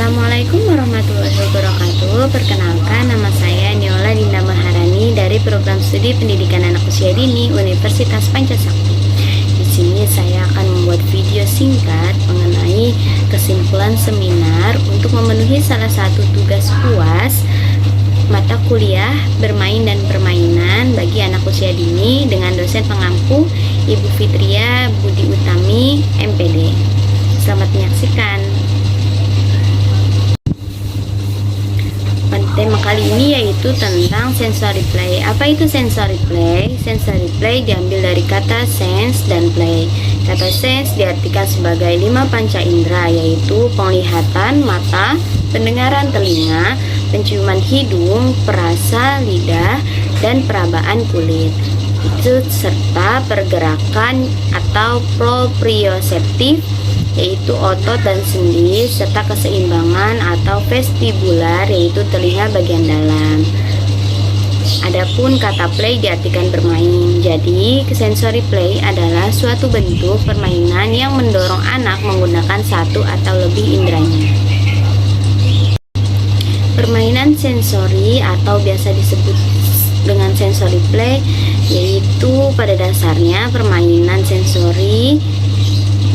Assalamualaikum warahmatullahi wabarakatuh. Perkenalkan, nama saya Niola Dinda Maharani dari Program Studi Pendidikan Anak Usia Dini Universitas Pancasakti. Di sini saya akan membuat video singkat mengenai kesimpulan seminar untuk memenuhi salah satu tugas UAS mata kuliah bermain dan permainan bagi anak usia dini dengan dosen pengampu Ibu Fitria Budi Utami, MPD. Selamat menyaksikan. Tema kali ini yaitu tentang sensory play. Apa itu sensory play? Sensory play diambil dari kata sense dan play. Kata sense diartikan sebagai 5 panca indera, yaitu penglihatan mata, pendengaran telinga, penciuman hidung, perasa lidah, dan perabaan kulit. Itu serta pergerakan atau proprioseptif, yaitu otot dan sendi, serta keseimbangan atau vestibular, yaitu telinga bagian dalam. Adapun kata play diartikan bermain. Jadi, sensory play adalah suatu bentuk permainan yang mendorong anak menggunakan satu atau lebih inderanya. Permainan sensori atau biasa disebut dengan sensory play yaitu pada dasarnya permainan sensori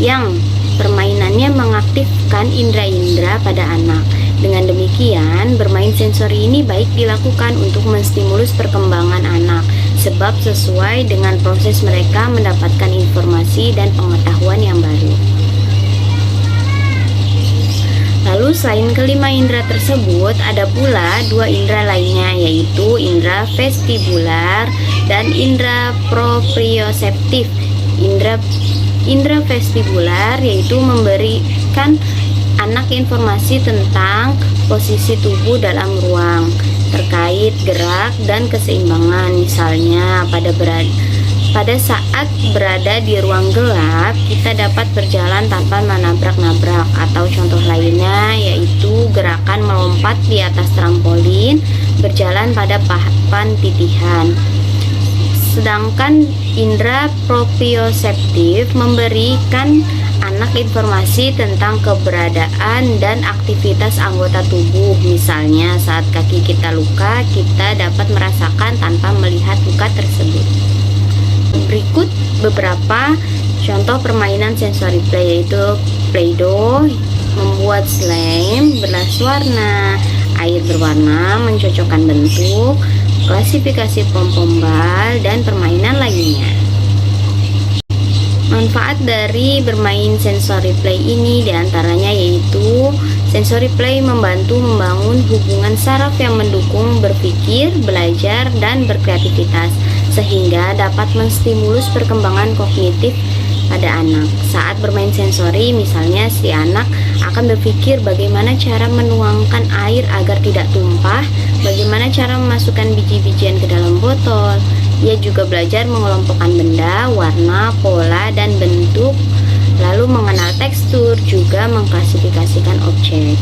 yang permainannya mengaktifkan indera-indera pada anak. Dengan demikian, bermain sensori ini baik dilakukan untuk menstimulus perkembangan anak, sebab sesuai dengan proses mereka mendapatkan informasi dan pengetahuan yang baru. Lalu selain kelima indera tersebut, ada pula 2 indera lainnya, yaitu indera vestibular dan indera proprioseptif. Indera vestibular yaitu memberikan anak informasi tentang posisi tubuh dalam ruang terkait gerak dan keseimbangan. Misalnya pada saat berada di ruang gelap, kita dapat berjalan tanpa menabrak-nabrak, atau contoh lainnya yaitu gerakan melompat di atas trampolin, berjalan pada papan titihan. Sedangkan indera proprioseptif memberikan anak informasi tentang keberadaan dan aktivitas anggota tubuh. Misalnya saat kaki kita luka, kita dapat merasakan tanpa melihat luka tersebut. Berikut beberapa contoh permainan sensory play, yaitu play-doh, membuat slime, berlas warna, air berwarna, mencocokkan bentuk, klasifikasi pom-pom bal, dan permainan lainnya. Manfaat dari bermain sensory play ini diantaranya yaitu sensory play membantu membangun hubungan saraf yang mendukung berpikir, belajar, dan berkreativitas, sehingga dapat menstimulus perkembangan kognitif pada anak. Saat bermain sensori, misalnya si anak akan berpikir bagaimana cara menuangkan air agar tidak tumpah, bagaimana cara memasukkan biji-bijian ke dalam botol. Ia juga belajar mengelompokkan benda, warna, pola, dan bentuk, lalu mengenal tekstur, juga mengklasifikasikan objek.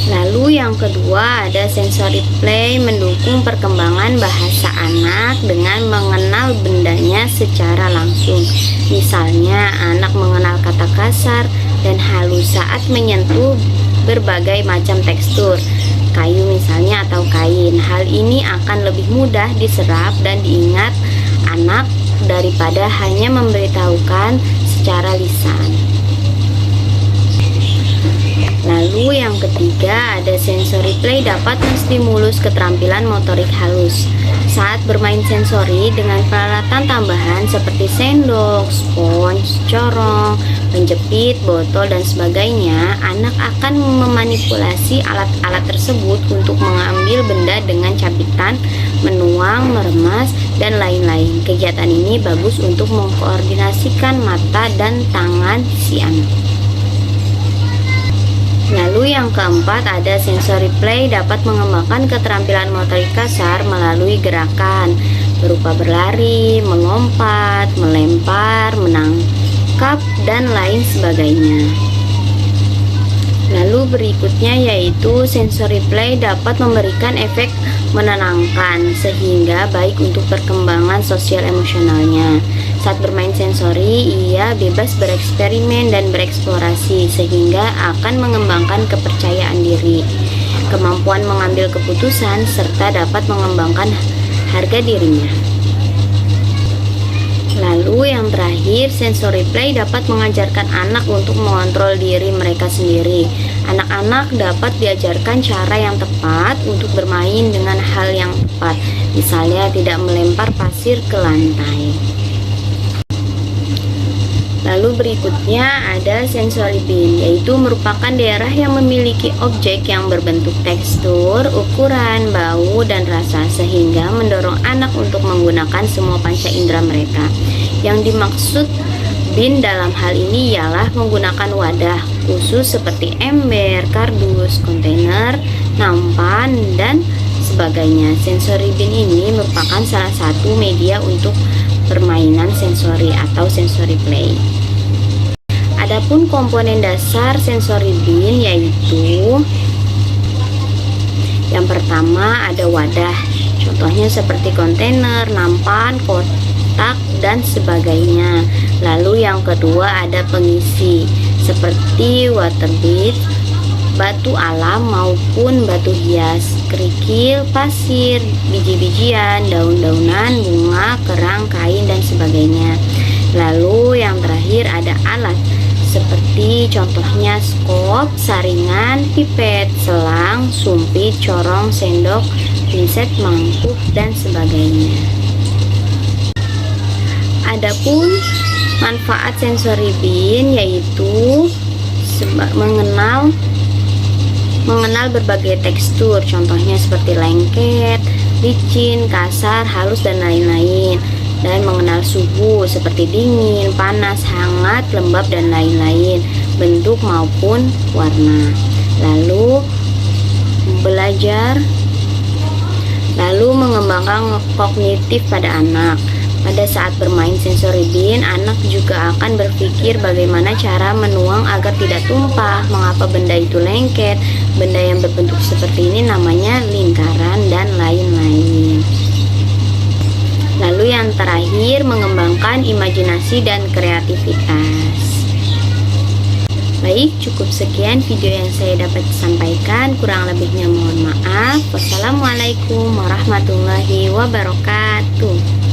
Lalu yang kedua, ada sensory play mendukung perkembangan bahasa anak dengan mengenal bendanya secara langsung. Misalnya, anak mengenal kata kasar dan halus saat menyentuh berbagai macam tekstur, kayu misalnya atau kain. Hal ini akan lebih mudah diserap dan diingat anak daripada hanya memberitahukan secara lisan. Lalu yang ketiga, ada sensory play dapat menstimulus keterampilan motorik halus. Saat bermain sensori dengan peralatan tambahan seperti sendok, spons, corong, penjepit, botol, dan sebagainya, anak akan memanipulasi alat-alat tersebut untuk mengambil benda dengan cabitan, menuang, meremas, dan lain-lain. Kegiatan ini bagus untuk mengkoordinasikan mata dan tangan si anak. Lalu yang keempat, ada sensory play dapat mengembangkan keterampilan motorik kasar melalui gerakan berupa berlari, melompat, melempar, menangkap, dan lain sebagainya. Lalu berikutnya yaitu sensory play dapat memberikan efek menenangkan sehingga baik untuk perkembangan sosial emosionalnya. Saat bermain sensori, ia bebas bereksperimen dan bereksplorasi sehingga akan mengembangkan kepercayaan diri, kemampuan mengambil keputusan, serta dapat mengembangkan harga dirinya. Lalu yang terakhir, sensory play dapat mengajarkan anak untuk mengontrol diri mereka sendiri. Anak-anak dapat diajarkan cara yang tepat untuk bermain dengan hal yang tepat, misalnya tidak melempar pasir ke lantai. Lalu berikutnya ada sensory bin, yaitu merupakan daerah yang memiliki objek yang berbentuk tekstur, ukuran, bau, dan rasa sehingga mendorong anak untuk menggunakan semua panca indera mereka. Yang dimaksud bin dalam hal ini ialah menggunakan wadah khusus seperti ember, kardus, kontainer, nampan, dan sebagainya. Sensory bin ini merupakan salah satu media untuk permainan sensori atau sensory play. Adapun komponen dasar sensory bin yaitu yang pertama ada wadah, contohnya seperti kontainer, nampan, kotak, dan sebagainya. Lalu yang kedua ada pengisi seperti water bead, batu alam maupun batu hias, kerikil, pasir, biji-bijian, daun-daunan, bunga, kerang, kain, dan sebagainya. Lalu yang terakhir ada alat seperti contohnya skop, saringan, pipet, selang, sumpit, corong, sendok, pinset, mangkuk, dan sebagainya. Adapun manfaat sensory bin yaitu mengenal berbagai tekstur, contohnya seperti lengket, licin, kasar, halus, dan lain-lain, dan mengenal suhu seperti dingin, panas, hangat, lembab, dan lain-lain, bentuk maupun warna. Lalu belajar, lalu mengembangkan kognitif pada anak. Pada saat bermain sensory bin, anak juga akan berpikir bagaimana cara menuang agar tidak tumpah, mengapa benda itu lengket, benda yang berbentuk seperti ini namanya lingkaran, dan lain-lain. Lalu yang terakhir, mengembangkan imajinasi dan kreativitas. Baik, cukup sekian video yang saya dapat sampaikan, kurang lebihnya mohon maaf. Wassalamualaikum warahmatullahi wabarakatuh.